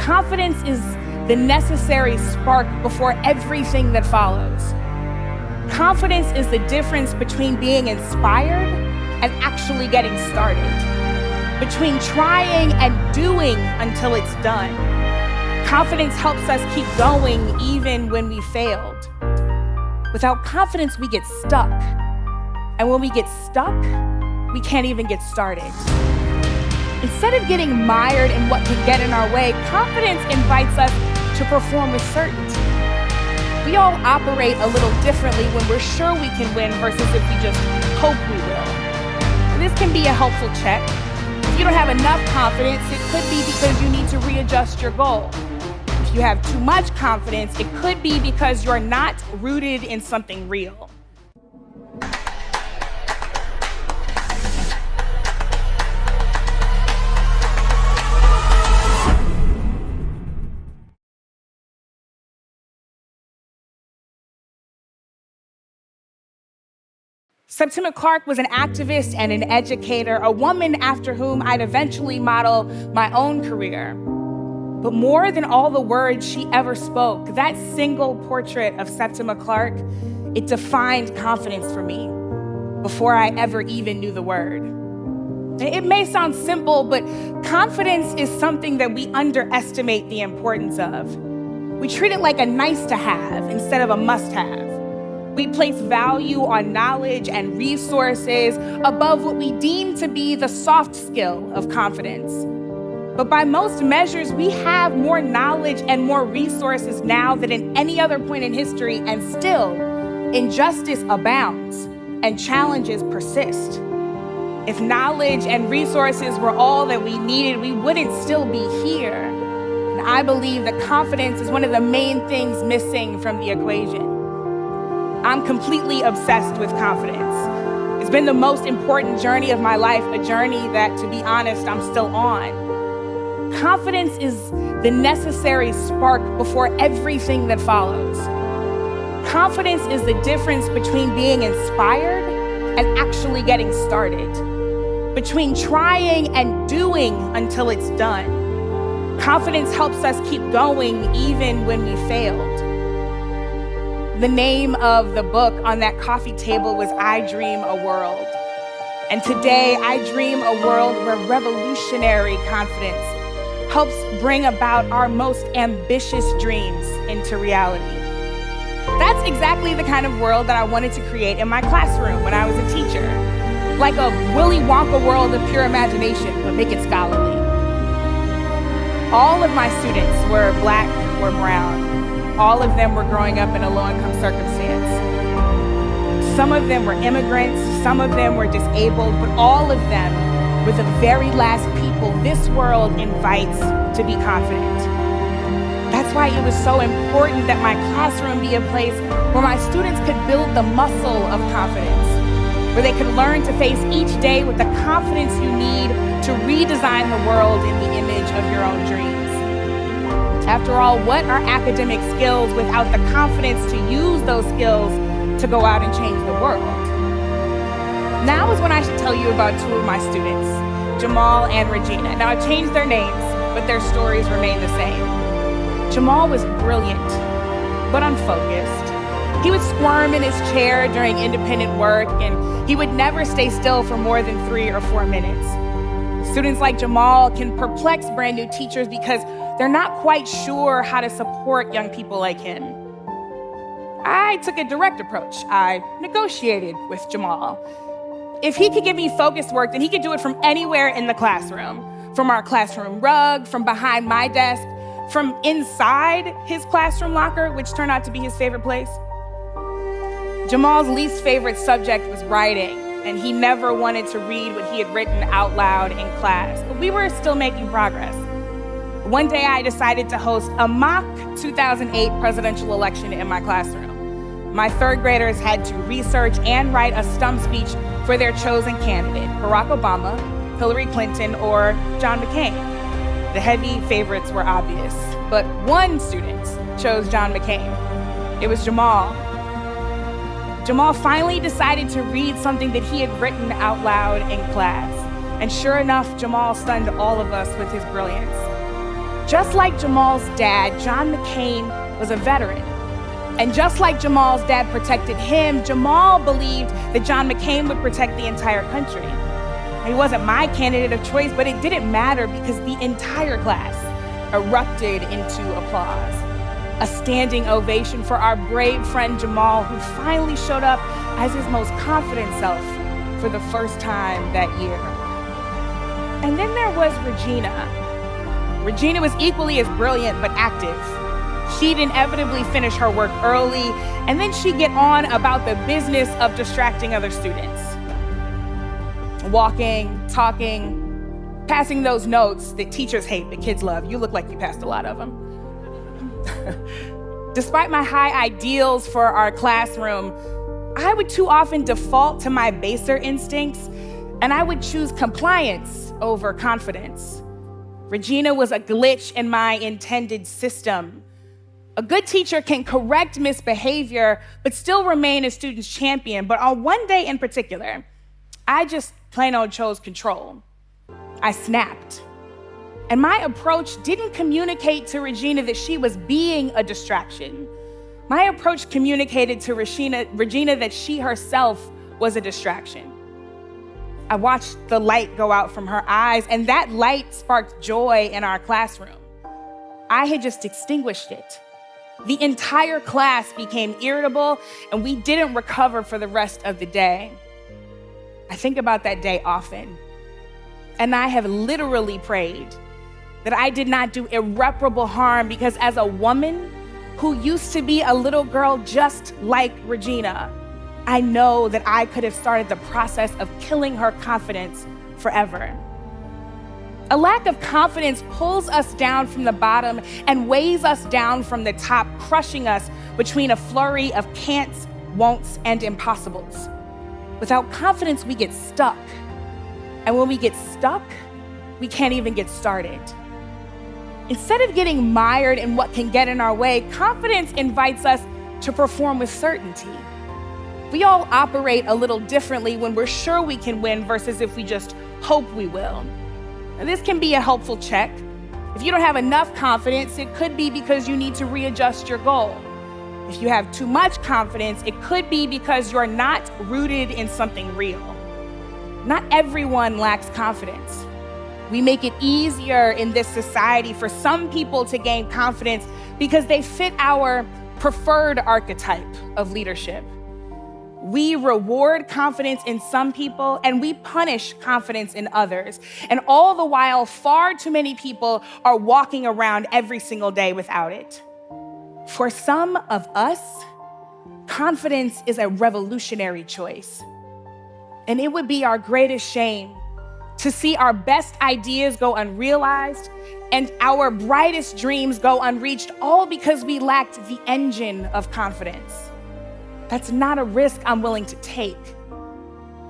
Confidence is the necessary spark before everything that follows. Confidence is the difference between being inspired and actually getting started, between trying and doing until it's done. Confidence helps us keep going even when we failed. Without confidence, we get stuck. And when we get stuck, we can't even get started. Instead of getting mired in what could get in our way, confidence invites us to perform with certainty. We all operate a little differently when we're sure we can win versus if we just hope we will. This can be a helpful check. If you don't have enough confidence, it could be because you need to readjust your goal. If you have too much confidence, it could be because you're not rooted in something real. Septima Clark was an activist and an educator, a woman after whom I'd eventually model my own career. But more than all the words she ever spoke, that single portrait of Septima Clark, it defined confidence for me before I ever even knew the word. It may sound simple, but confidence is something that we underestimate the importance of. We treat it like a nice to have instead of a must have. We place value on knowledge and resources above what we deem to be the soft skill of confidence. But by most measures, we have more knowledge and more resources now than at any other point in history, and still, injustice abounds and challenges persist. If knowledge and resources were all that we needed, we wouldn't still be here. And I believe that confidence is one of the main things missing from the equation. I'm completely obsessed with confidence. It's been the most important journey of my life, a journey that, to be honest, I'm still on. Confidence is the necessary spark before everything that follows. Confidence is the difference between being inspired and actually getting started, between trying and doing until it's done. Confidence helps us keep going even when we failed. The name of the book on that coffee table was I Dream a World. And today, I dream a world where revolutionary confidence helps bring about our most ambitious dreams into reality. That's exactly the kind of world that I wanted to create in my classroom when I was a teacher. Like a Willy Wonka world of pure imagination, but make it scholarly. All of my students were Black or brown. All of them were growing up in a low-income circumstance. Some of them were immigrants, some of them were disabled, but all of them were the very last people this world invites to be confident. That's why it was so important that my classroom be a place where my students could build the muscle of confidence, where they could learn to face each day with the confidence you need to redesign the world in the image of your own dreams. After all, what are academic skills without the confidence to use those skills to go out and change the world? Now is when I should tell you about two of my students, Jamal and Regina. Now, I've changed their names, but their stories remain the same. Jamal was brilliant, but unfocused. He would squirm in his chair during independent work, and he would never stay still for more than 3 or 4 minutes. Students like Jamal can perplex brand new teachers because they're not quite sure how to support young people like him. I took a direct approach. I negotiated with Jamal. If he could give me focused work, then he could do it from anywhere in the classroom, from our classroom rug, from behind my desk, from inside his classroom locker, which turned out to be his favorite place. Jamal's least favorite subject was writing, and he never wanted to read what he had written out loud in class. But we were still making progress. One day I decided to host a mock 2008 presidential election in my classroom. My third graders had to research and write a stump speech for their chosen candidate, Barack Obama, Hillary Clinton, or John McCain. The heavy favorites were obvious, but one student chose John McCain. It was Jamal. Jamal finally decided to read something that he had written out loud in class. And sure enough, Jamal stunned all of us with his brilliance. Just like Jamal's dad, John McCain was a veteran. And just like Jamal's dad protected him, Jamal believed that John McCain would protect the entire country. He wasn't my candidate of choice, but it didn't matter because the entire class erupted into applause. A standing ovation for our brave friend Jamal, who finally showed up as his most confident self for the first time that year. And then there was Regina. Regina was equally as brilliant but active. She'd inevitably finish her work early, and then she'd get on about the business of distracting other students. Walking, talking, passing those notes that teachers hate but kids love. You look like you passed a lot of them. Despite my high ideals for our classroom, I would too often default to my baser instincts, and I would choose compliance over confidence. Regina was a glitch in my intended system. A good teacher can correct misbehavior, but still remain a student's champion. But on one day in particular, I just plain old chose control. I snapped. And my approach didn't communicate to Regina that she was being a distraction. My approach communicated to Regina that she herself was a distraction. I watched the light go out from her eyes, and that light sparked joy in our classroom. I had just extinguished it. The entire class became irritable, and we didn't recover for the rest of the day. I think about that day often, and I have literally prayed that I did not do irreparable harm, because as a woman who used to be a little girl just like Regina, I know that I could have started the process of killing her confidence forever. A lack of confidence pulls us down from the bottom and weighs us down from the top, crushing us between a flurry of can'ts, won'ts, and impossibles. Without confidence, we get stuck. And when we get stuck, we can't even get started. Instead of getting mired in what can get in our way, confidence invites us to perform with certainty. We all operate a little differently when we're sure we can win versus if we just hope we will. Now, this can be a helpful check. If you don't have enough confidence, it could be because you need to readjust your goal. If you have too much confidence, it could be because you're not rooted in something real. Not everyone lacks confidence. We make it easier in this society for some people to gain confidence because they fit our preferred archetype of leadership. We reward confidence in some people and we punish confidence in others. And all the while, far too many people are walking around every single day without it. For some of us, confidence is a revolutionary choice. And it would be our greatest shame to see our best ideas go unrealized and our brightest dreams go unreached, all because we lacked the engine of confidence. That's not a risk I'm willing to take.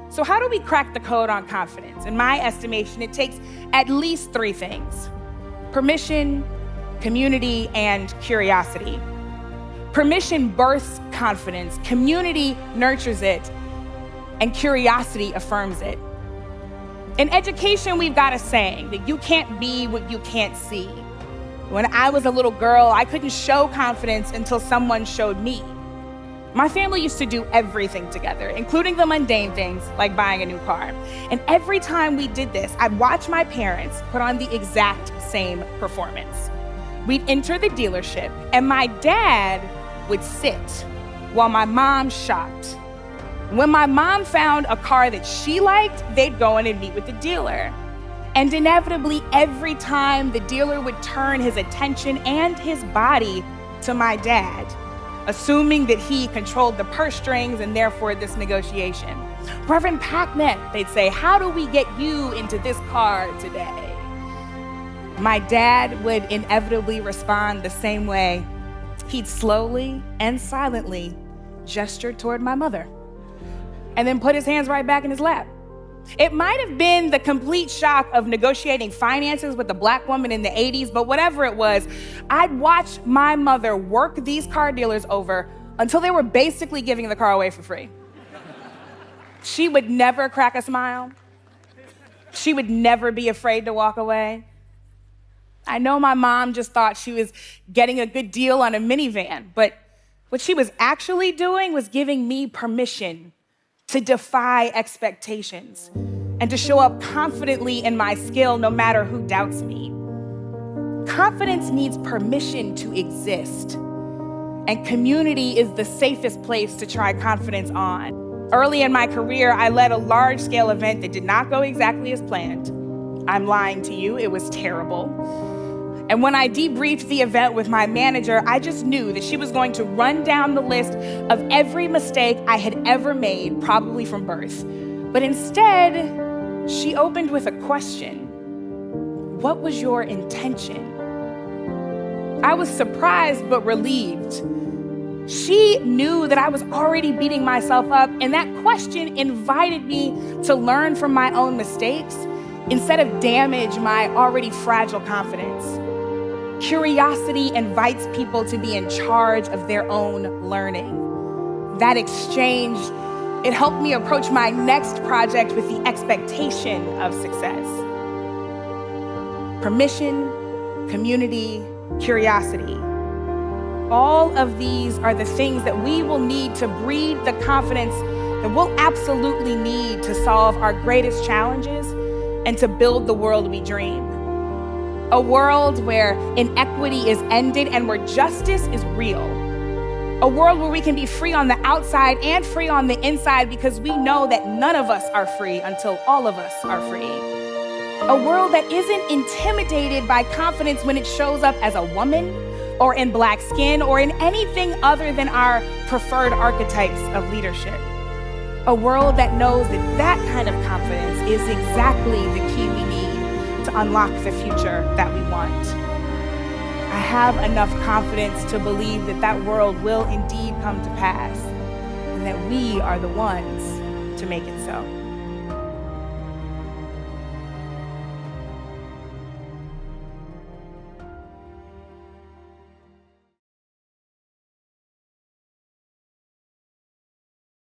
So how do we crack the code on confidence? In my estimation, it takes at least three things: permission, community, and curiosity. Permission births confidence, community nurtures it, and curiosity affirms it. In education, we've got a saying that you can't be what you can't see. When I was a little girl, I couldn't show confidence until someone showed me. My family used to do everything together, including the mundane things like buying a new car. And every time we did this, I'd watch my parents put on the exact same performance. We'd enter the dealership, and my dad would sit while my mom shopped. When my mom found a car that she liked, they'd go in and meet with the dealer. And inevitably, every time the dealer would turn his attention and his body to my dad, assuming that he controlled the purse strings and therefore this negotiation. "Reverend Pac-Man," they'd say, "how do we get you into this car today?" My dad would inevitably respond the same way. He'd slowly and silently gesture toward my mother and then put his hands right back in his lap. It might have been the complete shock of negotiating finances with a Black woman in the 80s, but whatever it was, I'd watch my mother work these car dealers over until they were basically giving the car away for free. She would never crack a smile. She would never be afraid to walk away. I know my mom just thought she was getting a good deal on a minivan, but what she was actually doing was giving me permission to defy expectations and to show up confidently in my skill no matter who doubts me. Confidence needs permission to exist, and community is the safest place to try confidence on. Early in my career, I led a large-scale event that did not go exactly as planned. I'm lying to you, it was terrible. And when I debriefed the event with my manager, I just knew that she was going to run down the list of every mistake I had ever made, probably from birth. But instead, she opened with a question. What was your intention? I was surprised but relieved. She knew that I was already beating myself up, and that question invited me to learn from my own mistakes instead of damage my already fragile confidence. Curiosity invites people to be in charge of their own learning. That exchange, it helped me approach my next project with the expectation of success. Permission, community, curiosity. All of these are the things that we will need to breed the confidence that we'll absolutely need to solve our greatest challenges and to build the world we dream. A world where inequity is ended and where justice is real. A world where we can be free on the outside and free on the inside because we know that none of us are free until all of us are free. A world that isn't intimidated by confidence when it shows up as a woman or in Black skin or in anything other than our preferred archetypes of leadership. A world that knows that that kind of confidence is exactly the key we need to unlock the future that we want. I have enough confidence to believe that that world will indeed come to pass and that we are the ones to make it so.